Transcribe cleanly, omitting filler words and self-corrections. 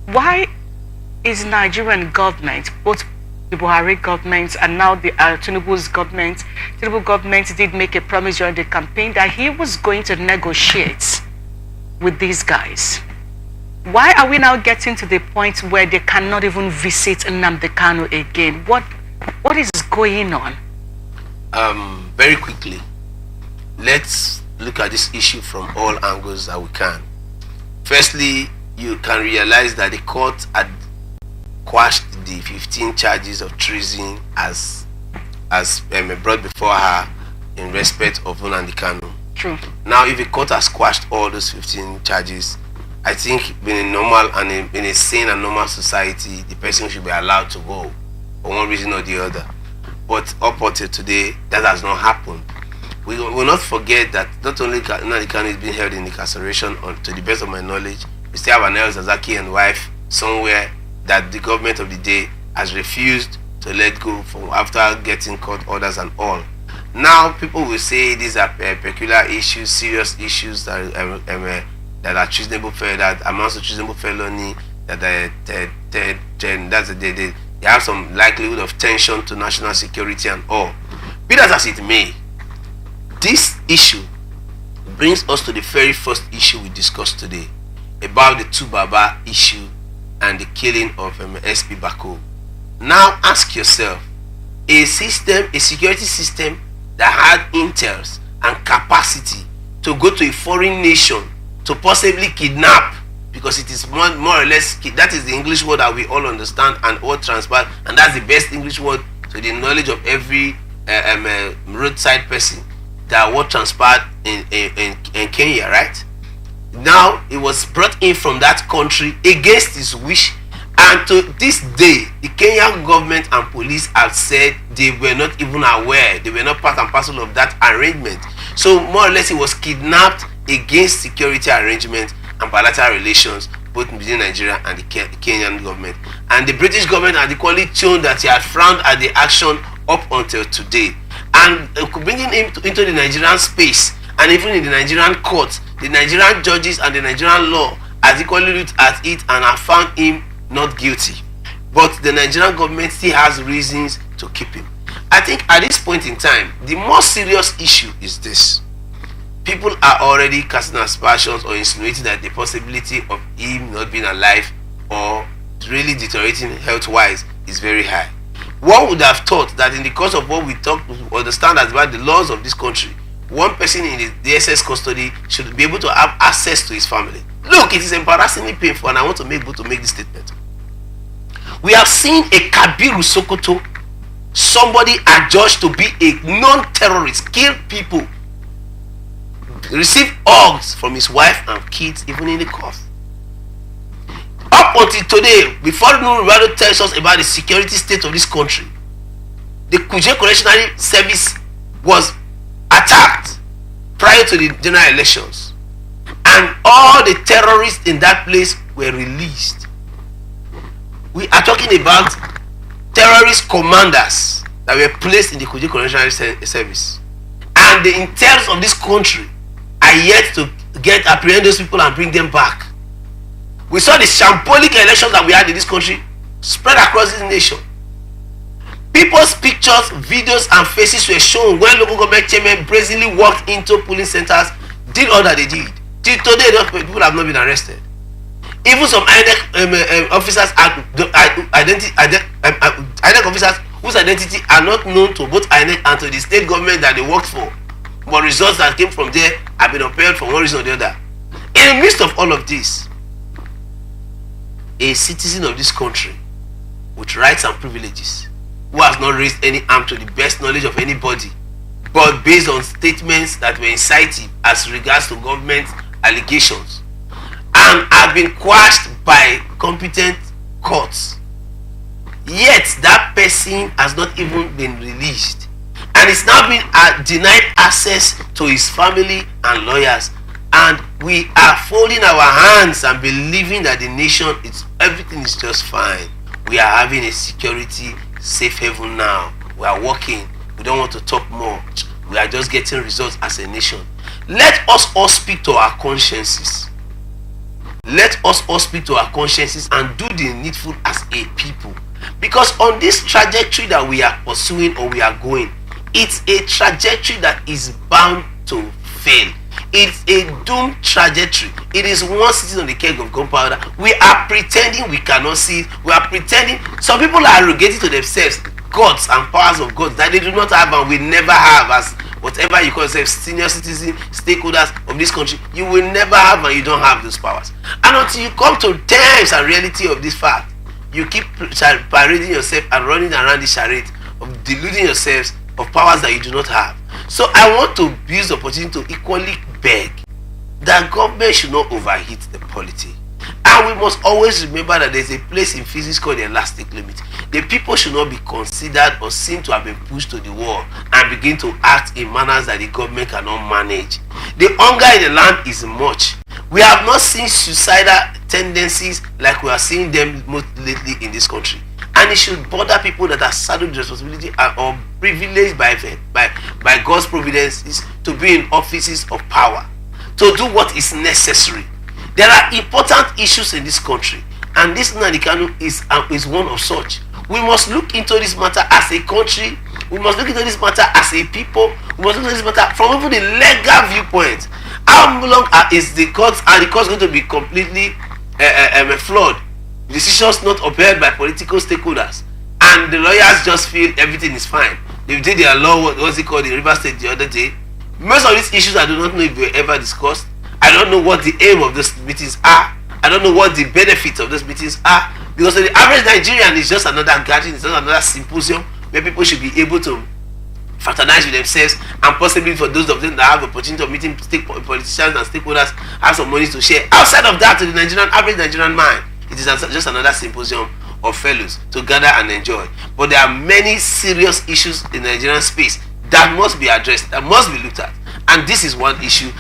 Why is Nigerian government, both the Buhari government and now the Tinubu's government, Tinubu government did make a promise during the campaign that he was going to negotiate with these guys. Why are we now getting to the point where they cannot even visit Nnamdi Kanu again? What is going on? Very quickly, let's look at this issue from all angles that we can. Firstly, you can realize that the court had quashed the 15 charges of treason as brought before her in respect of Nnamdi Kanu. True. Now, if the court has quashed all those 15 charges, I think in a normal and in a sane and normal society, the person should be allowed to go for one reason or the other. But up until today, that has not happened. We will not forget that not only Nnamdi Kanu is being held in incarceration, to the best of my knowledge, we still have Analyst and wife somewhere that the government of the day has refused to let go from after getting court orders and all. Now, people will say these are peculiar issues, serious issues that are treasonable, that amounts to treasonable felony, that they have some likelihood of tension to national security and all. Be that as it may, this issue brings us to the very first issue we discussed today about the two Baba issue and the killing of SP Bako. Now ask yourself, a security system that had intels and capacity to go to a foreign nation to possibly kidnap, because it is more or less, that is the English word that we all understand and all transpired, and that's the best English word to the knowledge of every roadside person, that what transpired in Kenya, right? Now it was brought in from that country against his wish, and to this day the Kenyan government and police have said they were not even aware, they were not part and parcel of that arrangement. So more or less it was kidnapped against security arrangements and bilateral relations both between Nigeria and the Kenyan government. And the British government had equally shown that he had frowned at the action up until today. And bringing him into the Nigerian space, and even in the Nigerian courts, the Nigerian judges and the Nigerian law has equally looked at it and have found him not guilty. But the Nigerian government still has reasons to keep him. I think at this point in time, the more serious issue is this. People are already casting aspersions or insinuating that the possibility of him not being alive or really deteriorating health-wise is very high. One would have thought that in the course of what we understand as about the laws of this country, one person in the DSS custody should be able to have access to his family. Look, it is embarrassingly painful, and I want to make this statement. We have seen a Kabiru Sokoto, somebody adjudged to be a non-terrorist, kill people, receive hugs from his wife and kids, even in the court. Up until today, before Nuribado tells us about the security state of this country, the Kuje Correctional Service was attacked prior to the general elections, and all the terrorists in that place were released. We are talking about terrorist commanders that were placed in the Kuje Correctional Service, and the intelligence of this country are yet to apprehend those people and bring them back. We saw the shambolic elections that we had in this country spread across this nation. People's pictures, videos, and faces were shown when local government chairmen brazenly walked into polling centers, did all that they did. Till today, those people have not been arrested. Even some INEC officers, INEC officers whose identity are not known to both INEC and to the state government that they worked for, but results that came from there have been upheld for one reason or the other. In the midst of all of this, a citizen of this country with rights and privileges, who has not raised any arm to the best knowledge of anybody, but based on statements that were inciting as regards to government allegations, and have been quashed by competent courts, yet that person has not even been released, and is now being denied access to his family and lawyers. And we are folding our hands and believing that the nation, everything is just fine. We are having a security safe haven now. We are working. We don't want to talk much. We are just getting results as a nation. Let us all speak to our consciences. let us all speak to our consciences and do the needful as a people. Because on this trajectory that we are pursuing or we are going, it's a trajectory that is bound to fail. It's a doomed trajectory. It is one sitting on the keg of gunpowder. We are pretending we cannot see it. We are pretending. Some people are arrogating to themselves gods and powers of God that they do not have and will never have, as whatever you call yourself, senior citizens, stakeholders of this country. You will never have and you don't have those powers. And until you come to terms and reality of this fact, you keep parading yourself and running around the charade of deluding yourselves of powers that you do not have. So I want to use the opportunity to equally beg that government should not overheat the polity. And we must always remember that there's a place in physics called the elastic limit. The people should not be considered or seen to have been pushed to the wall and begin to act in manners that the government cannot manage. The hunger in the land is much. We have not seen suicidal tendencies like we are seeing them most lately in this country. And it should bother people that are saddled with responsibility or privileged by God's providences to be in offices of power, to do what is necessary. There are important issues in this country, and this Nnamdi Kanu is one of such. We must look into this matter as a country. We must look into this matter as a people. We must look into this matter from even the legal viewpoint. How long is the courts going to be completely flawed? Decisions not upheld by political stakeholders, and the lawyers just feel everything is fine. They did their law, what's it called, in River State the other day. Most of these issues I do not know if they were ever discussed. I don't know what the aim of those meetings are. I don't know what the benefits of those meetings are, because the average Nigerian is just another gathering, it's just another symposium where people should be able to fraternize with themselves, and possibly for those of them that have the opportunity of meeting politicians and stakeholders, have some money to share. Outside of that, to the average Nigerian mind, it is just another symposium of fellows to gather and enjoy. But there are many serious issues in the Nigerian space that must be addressed, that must be looked at, and this is one issue